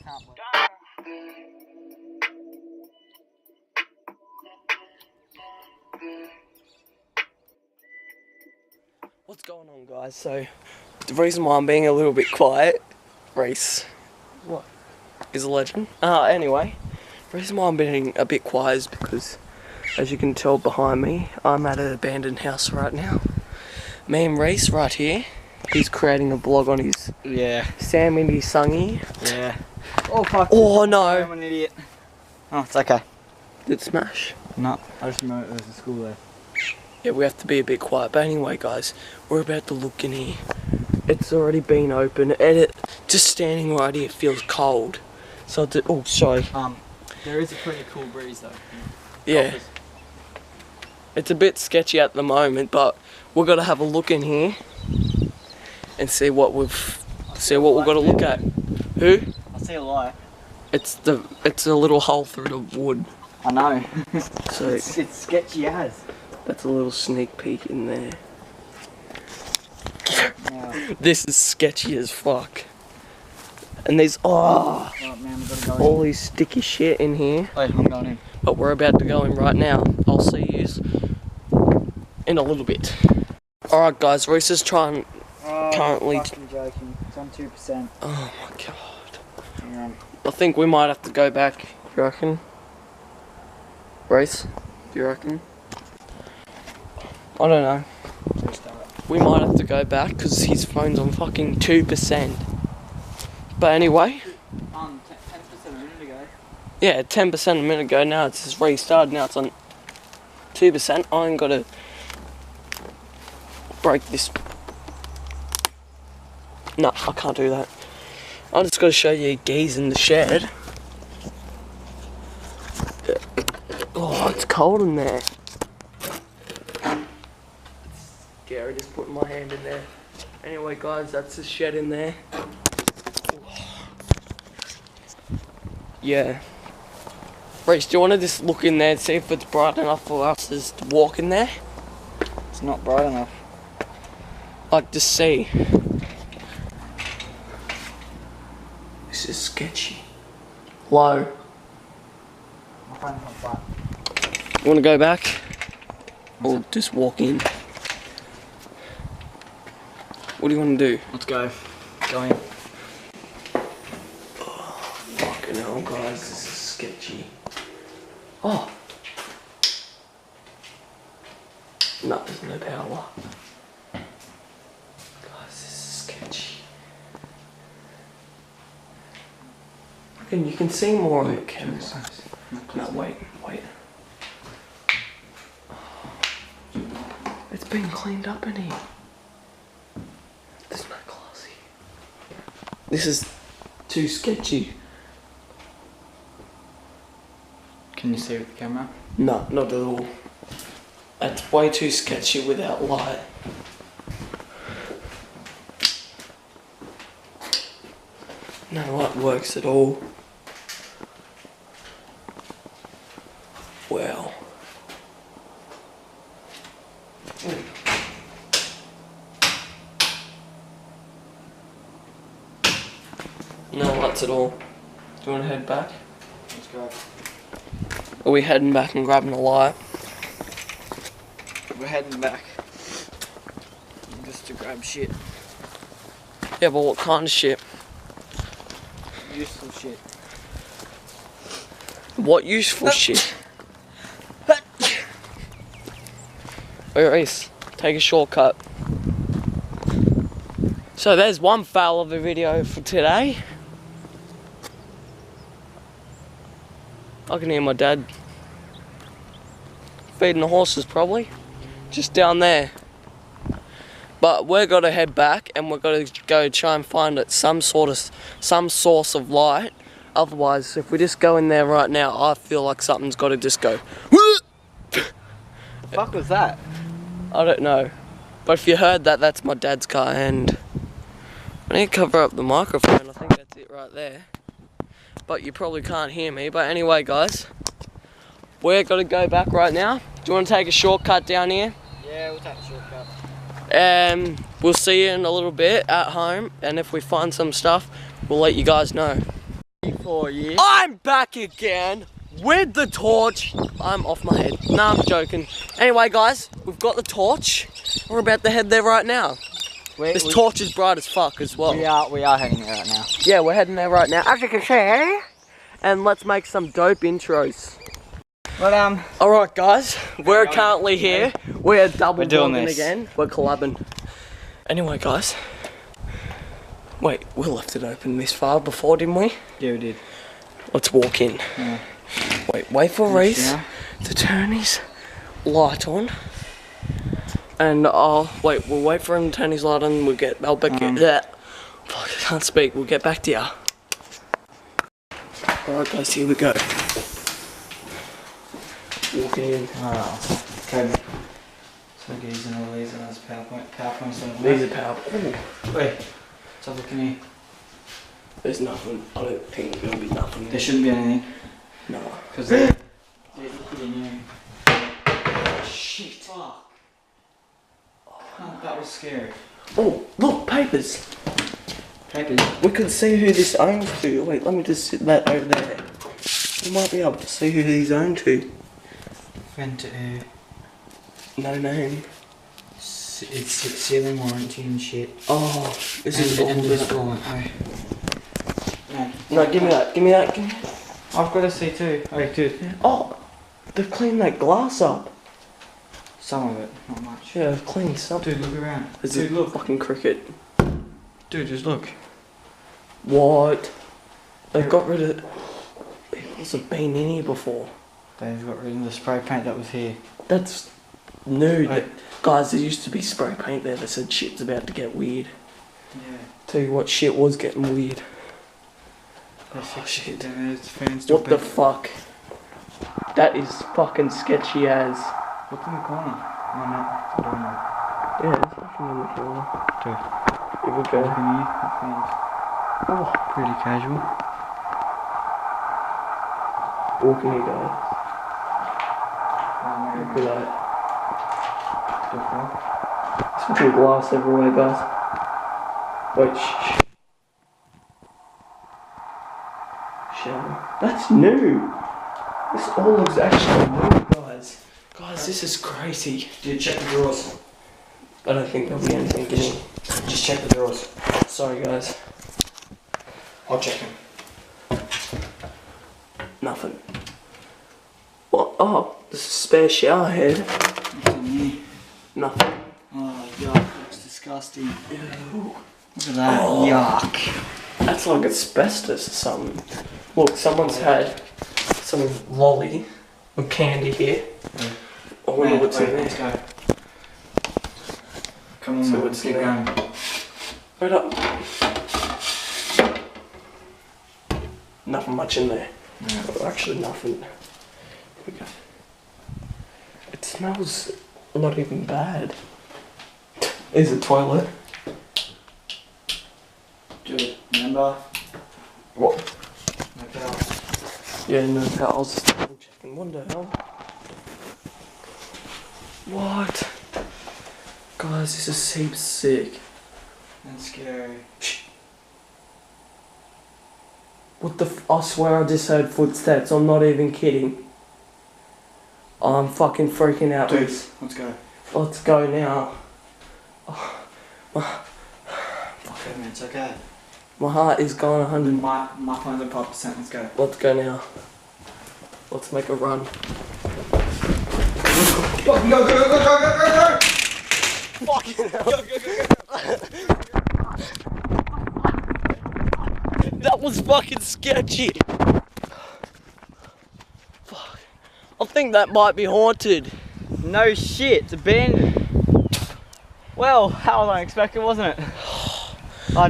can't wait. What's going on, guys? So, the reason why I'm being a little bit quiet, Reese, what, is a legend. Anyway, the reason why I'm being a bit quiet is because, as you can tell behind me, I'm at an abandoned house right now. Me and Reese right here, he's creating a vlog on his Sam Indy Sungy. Yeah. Oh fuck. Oh no. I'm an idiot. Oh, it's okay. Did it smash? No, I just remembered there's a school there. Yeah, we have to be a bit quiet. But anyway, guys, we're about to look in here. It's already been open, and just standing right here feels cold. So, oh, sorry. There is a pretty cool breeze though. Yeah. Golfers. It's a bit sketchy at the moment, but we're gonna have a look in here and see what we've got to look at. Who? I see a light. It's a little hole through the wood. I know. So it's sketchy as. that's a little sneak peek in there. Yeah. This is sketchy as fuck. And there's Oh man, we gotta go all these sticky shit in here. Wait, I'm going in. But we're about to go in right now. I'll see yous in a little bit. Alright guys, Reese is trying currently. Fucking joking. It's on 2%. Oh my god. Hang on. I think we might have to go back. Do you reckon? Reese? Do you reckon? I don't know. We might have to go back because his phone's on fucking 2%. But anyway. 10% a minute ago. Yeah, 10% a minute ago. Now it's just restarted. Now it's on 2%. I ain't gotta break this. No, I can't do that. I'm just gonna show you geese in the shed. Oh, it's cold in there. It's scary just putting my hand in there. Anyway, guys, that's the shed in there. Yeah. Reese, do you want to just look in there and see if it's bright enough for us just to walk in there? It's not bright enough. Like, just see. This is sketchy. Low. My phone's not bright. You want to go back? Or just walk in? What do you want to do? Let's go. Go in. Fucking hell, guys, this is sketchy. Oh! No, there's no power. Guys, this is sketchy. And you can see more of it, Kevin. No, wait. It's been cleaned up in here. There's no classy. This is too sketchy. Can you see with the camera? No, not at all. That's way too sketchy without light. No light works at all. Wow. No lights at all. Do you want to head back? Let's go. Are we heading back and grabbing a light? We're heading back. Just to grab shit. Yeah, but what kind of shit? Useful shit. What useful shit? Wait, Reese, take a shortcut. So there's one fail of a video for today. I can hear my dad feeding the horses probably. Just down there. But we're gonna head back and we're gonna go try and find some source of light. Otherwise, if we just go in there right now, I feel like something's gotta just go. Fuck was that? I don't know. But if you heard that, that's my dad's car, and I need to cover up the microphone. I think that's it right there. But you probably can't hear me. But anyway, guys, we're gonna go back right now. Do you want to take a shortcut down here? Yeah, we'll take a shortcut. We'll see you in a little bit at home, and if we find some stuff, we'll let you guys know. for you. I'm back again with the torch. I'm off my head. Nah, I'm joking. Anyway, guys, we've got the torch. We're about to head there right now. This torch is bright as fuck as well. We are heading there right now. Yeah, we're heading there right now, as you can see. And let's make some dope intros. But Alright guys, we're currently here. We're double doing vlogging this. again. We're collabing. Anyway guys. Wait, we left it open this far before, didn't we? yeah, we did. Let's walk in. Yeah. Wait for Reese Yeah. to turn his light on. And we'll wait for him to turn his light on and I'll back that. Fuck, I can't speak, we'll get back to ya. Alright guys, here we go. Walking in. Oh, okay. So we're using all these and that's PowerPoints. These are powerful. Wait, let's have a look in here. There's nothing. I don't think there's gonna be nothing. There shouldn't be anything. No. Because they're pretty new. Shit. Fuck. Oh, that was scary. Oh, look, papers. Papers. We can see who this owns to. Wait, let me just sit that over there. We might be able to see who these own to. Went to No name. it's ceiling warranty and shit. Oh, this is all and this this one. No, give me that. Give me that. Give me that. I've got to see too. Oh, dude. Oh, they've cleaned that glass up. Some of it, not much. Yeah, they've cleaned some. Dude, look around. There's Dude, a look. fucking cricket. Dude, just look. What? They got rid of. It wasn't been in here before. They've got rid of the spray paint that was here. That's new. Right. Guys, there used to be spray paint there that said shit's about to get weird. Yeah. Tell you what, shit was getting weird. Oh shit. There's fans What the fuck? That is fucking sketchy as. Look in the corner. Oh no, I don't know. Yeah, there's nothing in the corner. Dude, Here we look go. in here. Fans. Oh, Pretty casual. walking here, guys. Oh, Look maybe. at that. There's fucking glass everywhere, guys. Wait, shh. Shower. That's new. This all looks actually new, guys. Guys, this is crazy. Dude, check the drawers. I don't think there'll be anything in here. Just check the drawers. Sorry, guys. I'll check them. Nothing. What? Oh, there's a spare shower head. What's in here? Nothing. Oh, yuck. Looks disgusting. Ew. Look at that. Oh. Yuck. That's like asbestos or something. Look, someone's had some lolly or candy here. Yeah. I wonder Man, what's wait, in there. let's go. Come on, So man, what's keep in there? going. Right up. Nothing much in there. Yeah. Well, actually, nothing. Here we go. It smells not even bad. Is a toilet. Dude, remember? What? No towels. Yeah, no towels. I'm checking. What the hell? What? Guys, this is heaps sick. That's scary. What the I swear I just heard footsteps. I'm not even kidding. I'm fucking freaking out. Dude, let's go. Let's go now. Okay, man, it's okay. My heart is going 100. My phone's at 5%, let's go. Let's go now. Let's make a run. Go, go, go, go, go, go, go, go! Fucking hell. That was fucking sketchy. Fuck. I think that might be haunted. No shit, it's abandoned. Well, that was unexpected, wasn't it?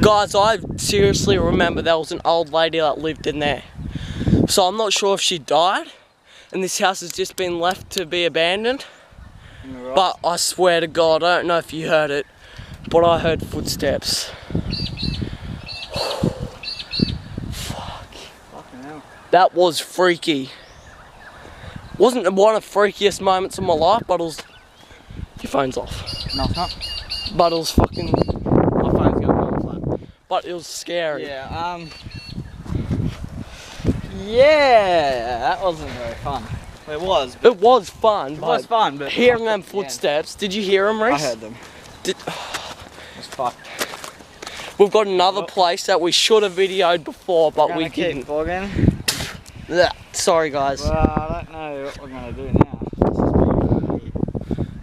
Guys, I seriously remember there was an old lady that lived in there. So I'm not sure if she died and this house has just been left to be abandoned. Right. But I swear to God, I don't know if you heard it, but I heard footsteps. Fucking hell. That was freaky. Wasn't one of the freakiest moments of my life, but it was... Your phone's off. No, it's not. But it was fucking... My phone's going on flat. But it was scary. Yeah, Yeah, that wasn't very fun. It was. It was fun. It was fun, but hearing them footsteps. Did you hear them, Reese? I heard them. Did, It was fucked. we've got another place that we should have videoed before, but we didn't. Yeah, sorry, guys. Well, I don't know what we're gonna do now.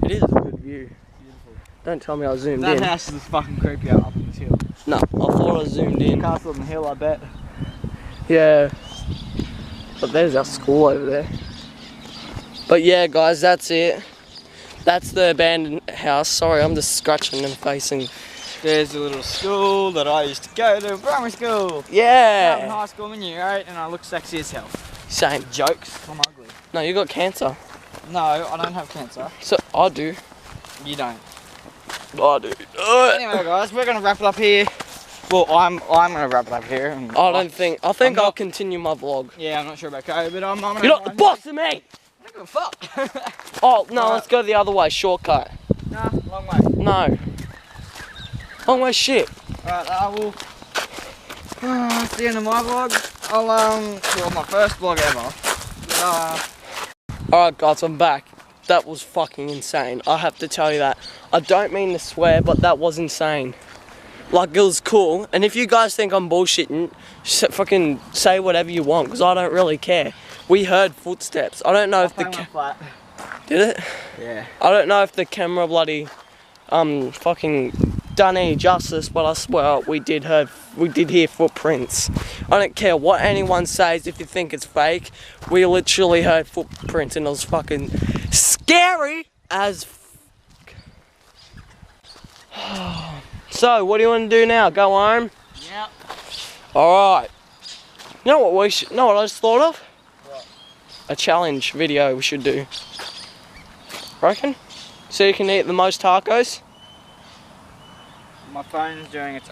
It is a good view. Beautiful. Don't tell me I zoomed That in. house is fucking creepy up on this hill. No, I thought I zoomed in. Castle on the hill, I bet. Yeah. But there's our school over there. But yeah, guys, that's it. That's the abandoned house. Sorry, I'm just scratching and facing. There's a little school that I used to go to, primary school. Now I'm in Yeah. high school, I'm in year 8, and I look sexy as hell. Same. Jokes, I'm ugly. No, you got cancer. No, I don't have cancer. So I do. You don't. I do. Anyway, guys, we're gonna wrap it up here. Well, I'm gonna wrap it up here. And I think I'm not- I'll continue my vlog. Yeah, I'm not sure about Kobe, but I'm gonna. You're not the boss of me! I don't give a fuck. Oh, no, Alright. let's go the other way. Shortcut. Nah, long way. No. Long way shit. Alright, I will. That's the end of my vlog. I'll well, my first vlog ever. Alright, guys, I'm back. That was fucking insane. I have to tell you that. I don't mean to swear, but that was insane. Like, it was cool. And if you guys think I'm bullshitting, fucking say whatever you want, because I don't really care. We heard footsteps. I don't know if the flat. did it? Yeah. I don't know if the camera bloody fucking done any justice, but I swear we did hear footprints. I don't care what anyone says. If you think it's fake, we literally heard footprints, and it was fucking scary as So, what do you want to do now? Go home? Yep. Alright. You know what I just thought of? What? A challenge video we should do. Reckon? So you can eat the most tacos? My phone's doing its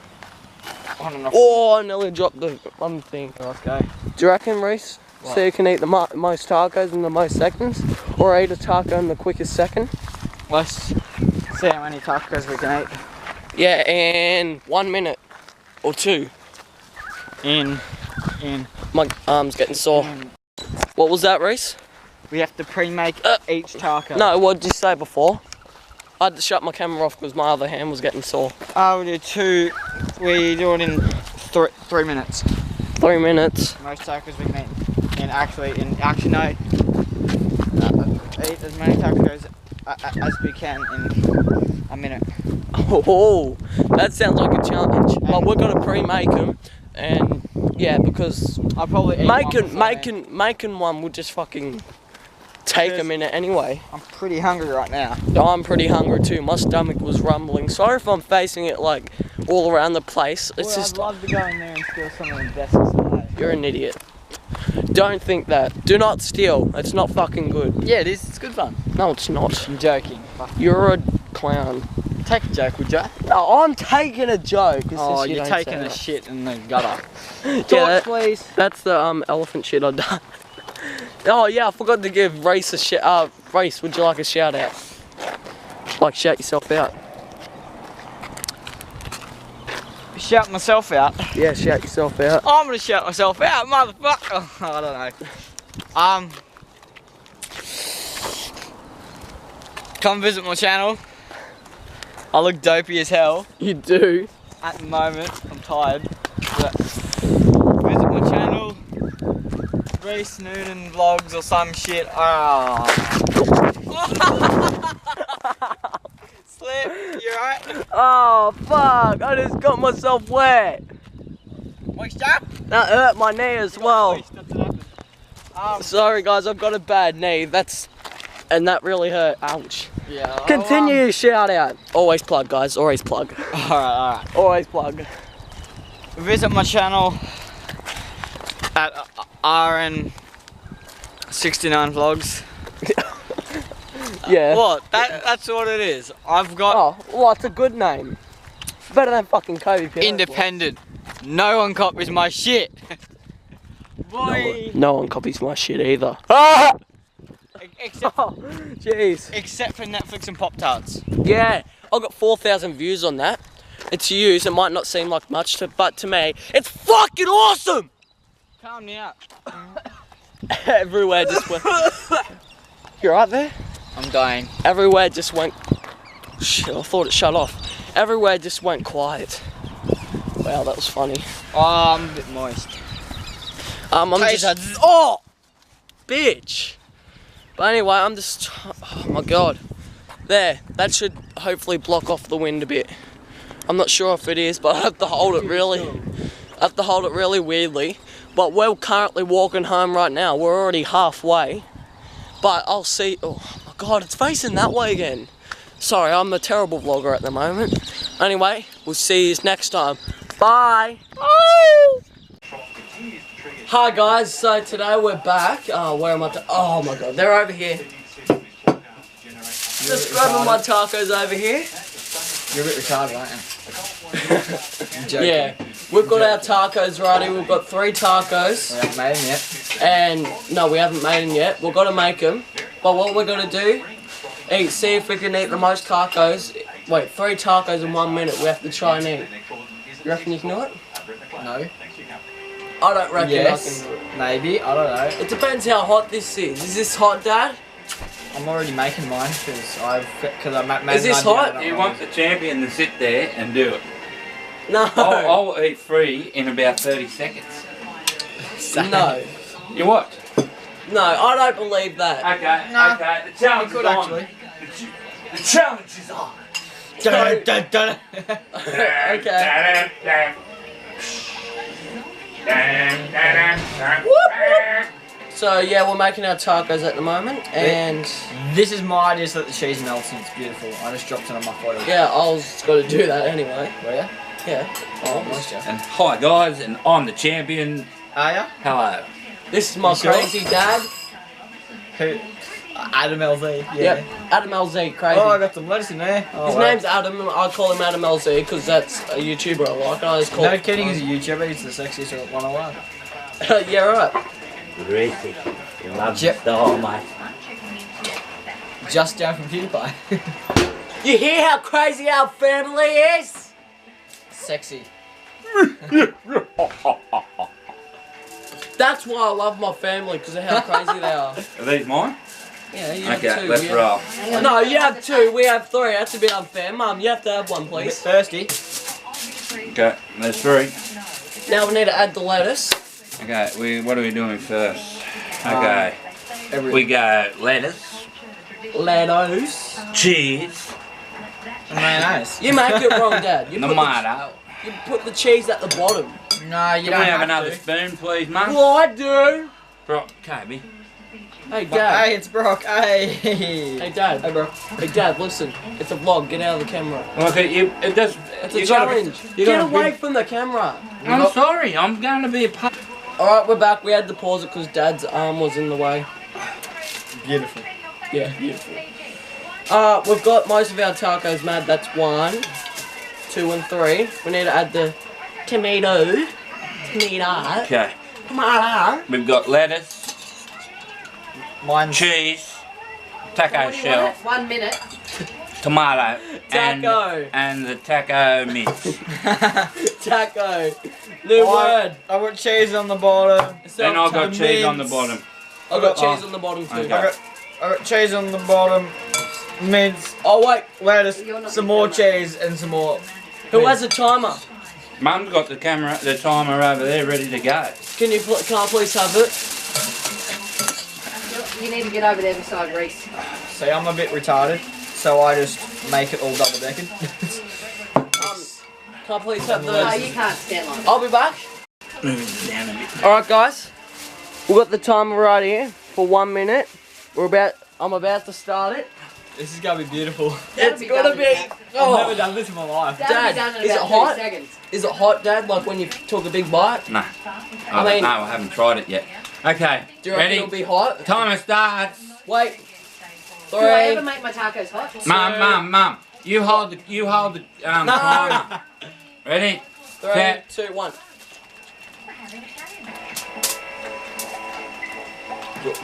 on and off. Oh, I nearly dropped the one thing. Let's go. Do you reckon, Reese? What? So you can eat the most tacos in the most seconds? Or eat a taco in the quickest second? Let's see how many tacos we can eat. Yeah, in 1 minute. Or 2. In. My arm's getting sore. What was that, Reese? We have to pre-make each taco. No, what did you say before? I had to shut my camera off because my other hand was getting sore. We do 2. We do it in 3 minutes. 3 minutes. Most tacos we can eat. And actually no. Eat as many tacos as we can in a minute. Oh, that sounds like a challenge. But we're gonna pre-make them, and yeah, because I'll probably eat making one would just fucking take a minute anyway. I'm pretty hungry right now. I'm pretty hungry too. My stomach was rumbling. Sorry if I'm facing it like all around the place. It's just I'd love to go in there and steal some of the desks today. you're an idiot. Don't think that. Do not steal. It's not fucking good. Yeah, it is. It's good fun. No, it's not. I'm joking. You're a clown. Take a joke, would you? No, I'm taking a joke. It's Oh, just you you're don't taking say a that. shit in the gutter. Yeah, Torch, please. That's the elephant shit I've done. Oh yeah, I forgot to give Race a shout. Race, would you like a shout out? Like shout yourself out. Shout myself out. Yeah, shout yourself out. I'm gonna shout myself out, motherfucker. I don't know. Come visit my channel. I look dopey as hell You do. at the moment. I'm tired. But visit my channel. Reese Noonan vlogs or some shit. Slip, you alright? Oh fuck! I just got myself wet. What's that? That hurt my knee as well. That's what happened. Sorry guys, I've got a bad knee. And that really hurt. Ouch. Yeah. Continue your shout out. Always plug, guys. Always plug. Alright. Always plug. Visit my channel at RN69 Vlogs. Yeah. What? That's what it is. I've got Oh, well, it's a good name. Better than fucking Kobe Pinot. independent. No one copies my shit. Boy. No one copies my shit either. Except, Oh, jeez. except for Netflix and Pop Tarts. Yeah, I got 4,000 views on that. And to you, it might not seem like much, but to me, it's fucking awesome! Calm down. Everywhere just went. You right there? I'm dying. Everywhere just went. Shit, I thought it shut off. Everywhere just went quiet. Wow, that was funny. Oh, I'm a bit moist. I'm just. Oh! Bitch! But anyway, I'm just. Oh my god. There. That should hopefully block off the wind a bit. I'm not sure if it is, but I have to hold it really. I have to hold it really weirdly. But we're currently walking home right now. We're already halfway. But I'll see. Oh my god, it's facing that way again. Sorry, I'm a terrible vlogger at the moment. Anyway, we'll see you next time. Bye! Oh! Hi guys, so today we're back. Where am I? Oh my god, they're over here. Just grabbing my tacos over here. You're a bit retarded, aren't you? Joking. Yeah, we've got our tacos ready. We've got 3 tacos. We haven't made them yet. And no, we haven't made them yet. We've got to make them. But what we're going to do, see if we can eat the most tacos. Wait, 3 tacos in 1 minute. We have to try and eat. You reckon you can do it? No. I don't reckon Yes. I can do it. Maybe. I don't know. It depends how hot this is. Is this hot, Dad? I'm already making mine because I made. Is this hot? You want the champion to sit there and do it. No. I'll eat free in about 30 seconds. No. You what? No, I don't believe that. Okay, Nah. okay. The challenge Good is on. actually. The challenge is on. Okay. So yeah, we're making our tacos at the moment, and This is my idea so that the cheese melts and it's beautiful. I just dropped it on my foil. yeah, I was got to do that anyway. Were ya? Yeah. Oh, moisture. And hi guys, and I'm the champion. Are ya? Hello. This is my You sure? crazy dad. Who? Adam LZ. Yeah. Yep. Adam LZ, crazy. Oh, I got some lettuce in there. Oh, His wow. name's Adam, and I call him Adam LZ because that's a YouTuber I like. I just call No kidding, he's a YouTuber. He's the sexiest one alive. Yeah, right. Racy. You love Yep. the whole mate. Just down from PewDiePie. You hear how crazy our family is? Sexy. That's why I love my family, because of how crazy they are. Are these mine? Yeah, you have Okay, 2. let's we roll. have... No, you have 2, we have 3. That's a bit unfair. Mum, you have to have 1, A bit please. thirsty. Okay, there's 3. Now we need to add the lettuce. Okay, what are we doing first? Okay, we go lettuce, Lettuce. cheese, Mayonnaise. You make it wrong, Dad. You put, tomato. you put the cheese at the bottom. No, you Can don't we have have another to. spoon, please, Mum? Well, I do. Bro, Kobe. Hey, Dad. Hey, it's Brock. Hey. Hey, Dad. Hey, bro. Hey, Dad, listen. It's a vlog. Get out of the camera. Okay, it does. It's a you gotta- challenge. you Get gotta away be- from the camera. I'm sorry, I'm going to be a part. Alright, we're back. We had to pause it because Dad's arm was in the way. Beautiful. Yeah, beautiful. We've got most of our tacos made. That's 1, 2, and 3. We need to add the tomato. Tomato. Okay, Tomato. we've got lettuce, Mine's cheese, taco shell, 1 minute. tomato, Taco. and the taco mix. Taco. New word. I got cheese on the bottom. Then I've got Mince. cheese on the bottom. I've got Oh. cheese on the bottom too. Okay. I got cheese on the bottom. Mince, Oh wait, lettuce, You're not some the more camera. cheese, and some more. who has a timer? Mum's got the timer over there ready to go. Can I please have it? You need to get over there beside Reese. See, I'm a bit retarded, so I just make it all double decking. Can I please have No, the... you can't stand like that. I'll be back. Move it down a bit. Alright guys, we've got the timer right here for 1 minute. I'm about to start it. This is gonna be beautiful. That'll It's be gonna done be... in- I've Oh, never done this in my life. That'll Dad, be done in is it about hot? 30 seconds. is it hot, Dad? Like when you took a big bite? No, I mean- no, I haven't tried it yet. Okay, Do you reckon ready? it'll be hot? Timer starts. Wait. Do I ever 3. make my tacos hot? Mum, you hold the timer. Ready? 3, Okay. 2, 1.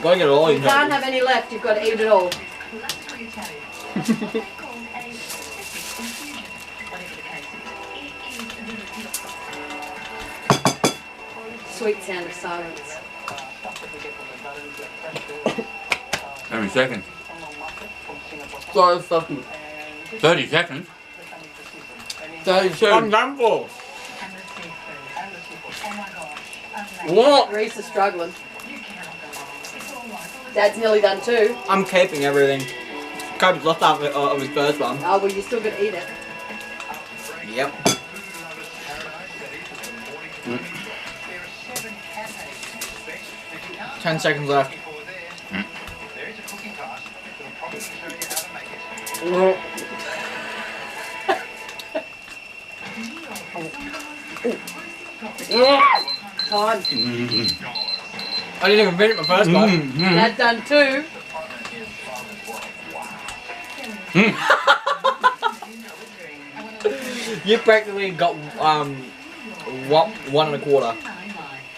Gotta get it all You in. can't have any left, you've got to eat it all. sweet sound of silence. Every second. Sorry, fucking 30 seconds. 32. I'm done for. What? Reese is struggling. Dad's nearly done too. I'm keeping everything. Kobe's left out of his first one. Oh, well, you're still gonna eat it. Yep. Mm. 10 seconds left. Time. I didn't even finish my first one. Dad's done too. You practically got one and a quarter.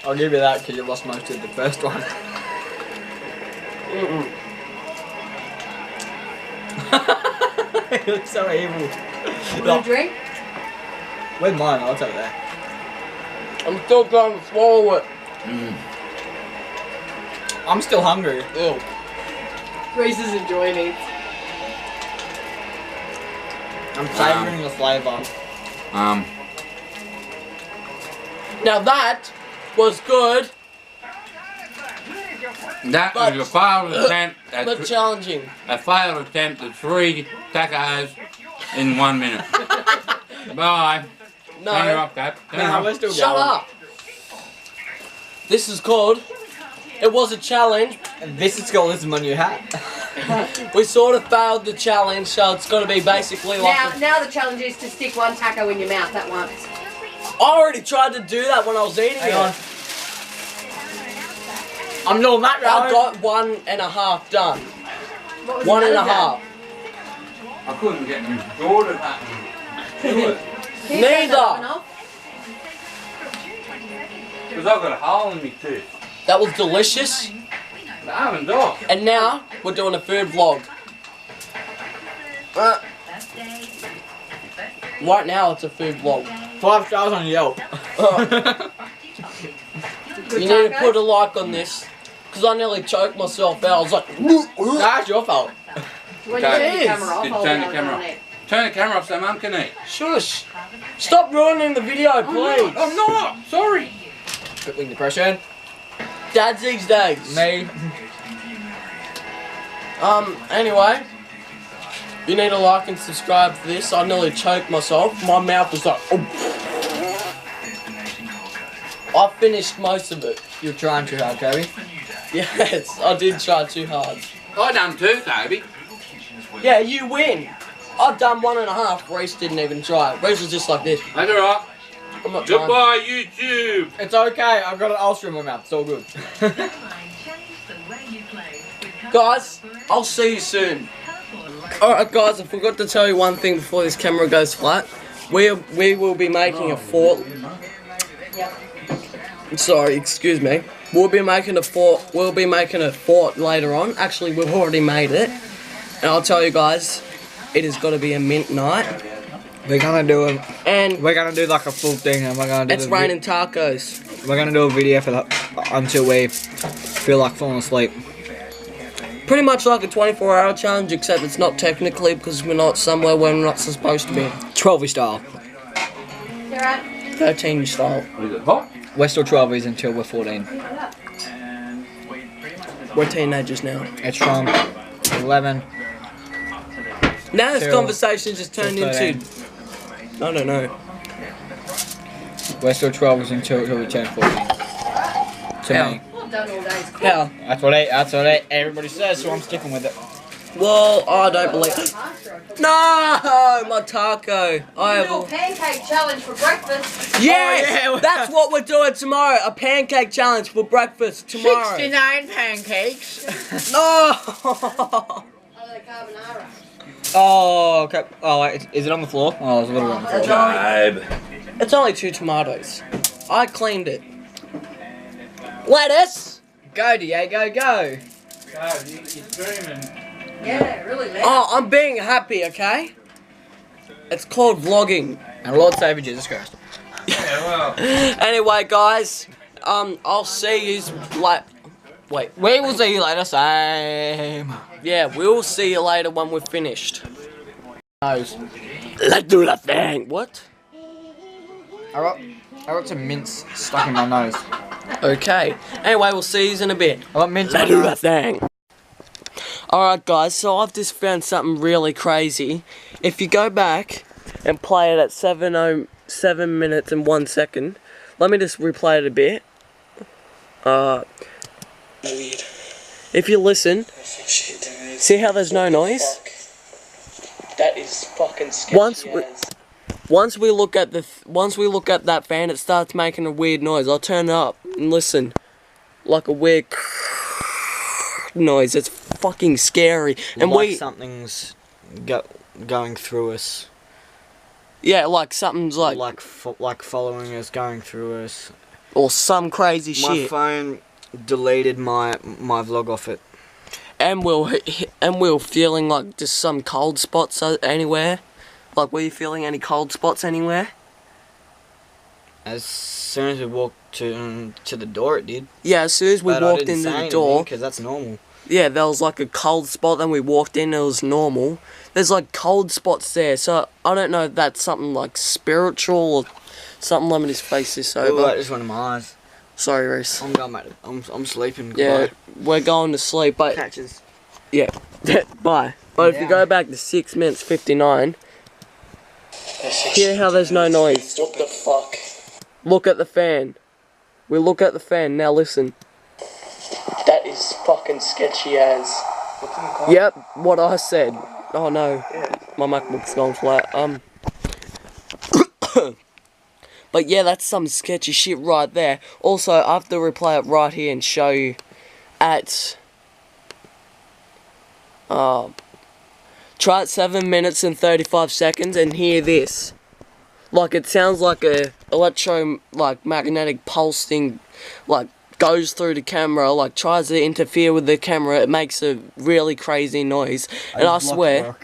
I'll give you that because you lost most of the first one. You look so evil. You want a drink? Where's mine? I'll take that. I'm still trying to swallow it. I'm still hungry. Ew. Reese is enjoying it. I'm savouring the flavour. Now that was good, That But- was a failed attempt but at challenging. a failed attempt at 3 tacos in 1 minute. Bye. Turn her No, off, Cap. Turn her Nah, off. we're still shut going. up. This is called. It was a challenge. And this is called, this is my new hat. We sort of failed the challenge, so it's got to be basically like. Now the challenge is to stick one taco in your mouth at once. I already tried to do that when I was eating Hang it. on. I'm doing that I right. got 1.5 done. What was 1.5. I couldn't get them Jordan up. Do it. Neither. Because I've got a hole in me tooth. That was delicious. The oven's off. And now we're doing a food vlog. Right now it's a food vlog. 5 stars on Yelp. You need to put a like on this. Because I nearly choked myself out. I was like, That's your fault. When you turn It the is. camera off, I'll Turn be the able to camera go on off. it. Turn the camera off so Mum can eat. shush. Stop ruining the video, please. I'm not. Sorry. Crippling depression. Dads these days. Me. Anyway. You need to like and subscribe to this. I nearly choked myself. My mouth was like, oh. I finished most of it. You're trying too hard, Kobe. Yes, I did try too hard. I done too, Kobe. Yeah, you win. I've done 1.5. Reese didn't even try. Reese was just like this. That's alright. I'm not trying. Goodbye, YouTube. It's okay, I've got an ulcer in my mouth, it's all good. Guys, I'll see you soon. Alright guys, I forgot to tell you one thing before this camera goes flat. We will be making a fort. Sorry, excuse me. We'll be making a fort later on. Actually, we've already made it. And I'll tell you guys, it is gonna be a mint night. We're gonna do And we're gonna do like a full thing and we're gonna do it's raining tacos. we're gonna do a video for that until we feel like falling asleep. Pretty much like a 24-hour challenge, except it's not technically because we're not somewhere where we're not supposed to be. 12y style. You're right. 13 style. Is it hot? We're still 12s until we're 14. We're teenagers now. It's from 11. Now this Till- conversation just turned till into... I don't know. We're still 12s until we turn 14. To How? me. Well done all days. Cool. How? That's what everybody says, so I'm sticking with it. Well, I don't believe... No! My taco. I have Little a... pancake challenge for breakfast. Yes! Oh, yeah. That's what we're doing tomorrow. A pancake challenge for breakfast tomorrow. 69 pancakes. No! Oh, the carbonara. Oh, okay. Oh, wait, is it on the floor? Oh, there's a little bit on the floor. Vibe. It's only 2 tomatoes. I cleaned it. Lettuce! Go, Diego, go. God, you're dreaming. Yeah, really loud. Oh, I'm being happy, okay? It's called vlogging. And Lord Savior Jesus Christ. Yeah, well. Anyway, guys, I'll see you like. Wait. We will see you later, same. Yeah, we'll see you later when we're finished. Nose. Let's do the thing. What? I got some mints stuck in my nose. Okay. Anyway, we'll see you in a bit. I got mints in Let's my do the nose. thing. Alright guys, so I've just found something really crazy. If you go back and play it at 7 minutes and 1 second, let me just replay it a bit. Weird. If you listen, see how there's no noise? That is fucking sketchy. Once we look at that fan, it starts making a weird noise. I'll turn it up and listen, like a weird noise. It's fucking scary. And like something's going through us. Yeah, like something's Like following us, going through us. or some crazy My shit. phone deleted my vlog off it. And we're feeling like just some cold spots anywhere. Like, were you feeling any cold spots anywhere? As soon as we walked to the door, it did. Yeah, as soon as we walked into the door, because that's normal. yeah, there was like a cold spot. Then we walked in, it was normal. There's like cold spots there, so I don't know if that's something like spiritual or something. Let me just face this over. Oh, that just went in my eyes. Sorry, Reese. I'm going, mate. I'm sleeping. Yeah, Goodbye. we're going to sleep, but Catches. yeah, bye. But if you go back to 6 minutes 59, hear how there's no noise. What the fuck? Look at the fan. We look at the fan, now listen. That is fucking sketchy as. Yep, what I said. Oh no, my MacBook's gone flat. But yeah, that's some sketchy shit right there. Also, I have to replay it right here and show you at... try it 7 minutes and 35 seconds and hear this. Like, it sounds like a magnetic pulse thing, like, goes through the camera, like, tries to interfere with the camera. It makes a really crazy noise. And I swear...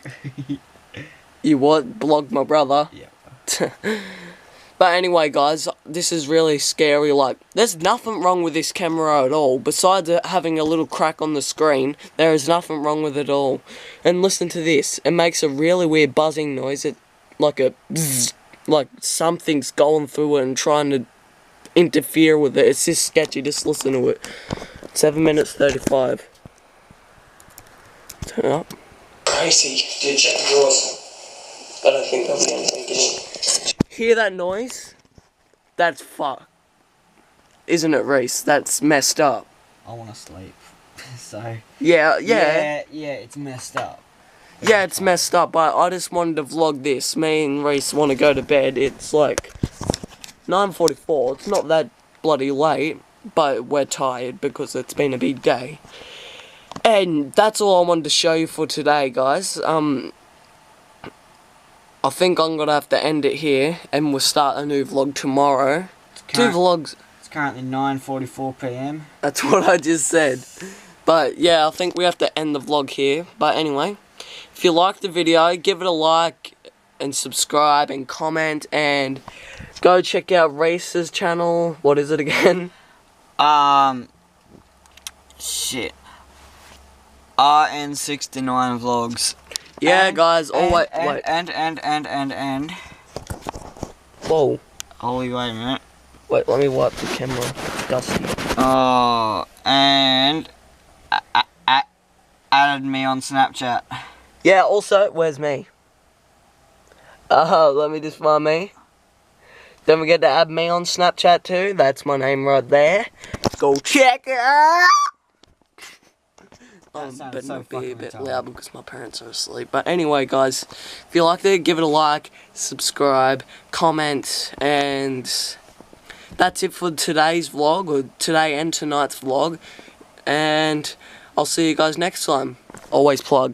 You what? Blocked my brother? Yeah. But anyway, guys, this is really scary. Like, there's nothing wrong with this camera at all. Besides it having a little crack on the screen, there is nothing wrong with it at all. And listen to this. It makes a really weird buzzing noise. It, like a bzzz, like something's going through it and trying to interfere with it. It's just sketchy. Just listen to it. 7 minutes 35. Turn it up. Crazy. Dude, check the drawers. I don't think there'll be anything getting. Hear that noise? That's fucked. Isn't it, Reese? That's messed up. I want to sleep. So. Yeah. Yeah, it's messed up. Yeah, it's messed up, but I just wanted to vlog this. Me and Reese want to go to bed. It's like 9:44. It's not that bloody late, but we're tired because it's been a big day. And that's all I wanted to show you for today, guys. I think I'm gonna have to end it here, and we'll start a new vlog tomorrow. Two vlogs. It's currently 9:44 p.m. That's what I just said. But yeah, I think we have to end the vlog here. But anyway, if you liked the video, give it a like and subscribe and comment, and go check out Reese's channel. What is it again? Shit. RN69 vlogs. Yeah, guys. Wait. And. Whoa. Holy, wait a minute. Wait, let me wipe the camera. It's dusty. Oh, and added me on Snapchat. Yeah. Also, where's me? Let me just find me. Don't forget to add me on Snapchat too. That's my name right there. Go check it out. But so not be a fucking bit retarded. loud because my parents are asleep. But anyway, guys, if you liked it, give it a like, subscribe, comment, and that's it for today's vlog, or today and tonight's vlog. And I'll see you guys next time. Always plug.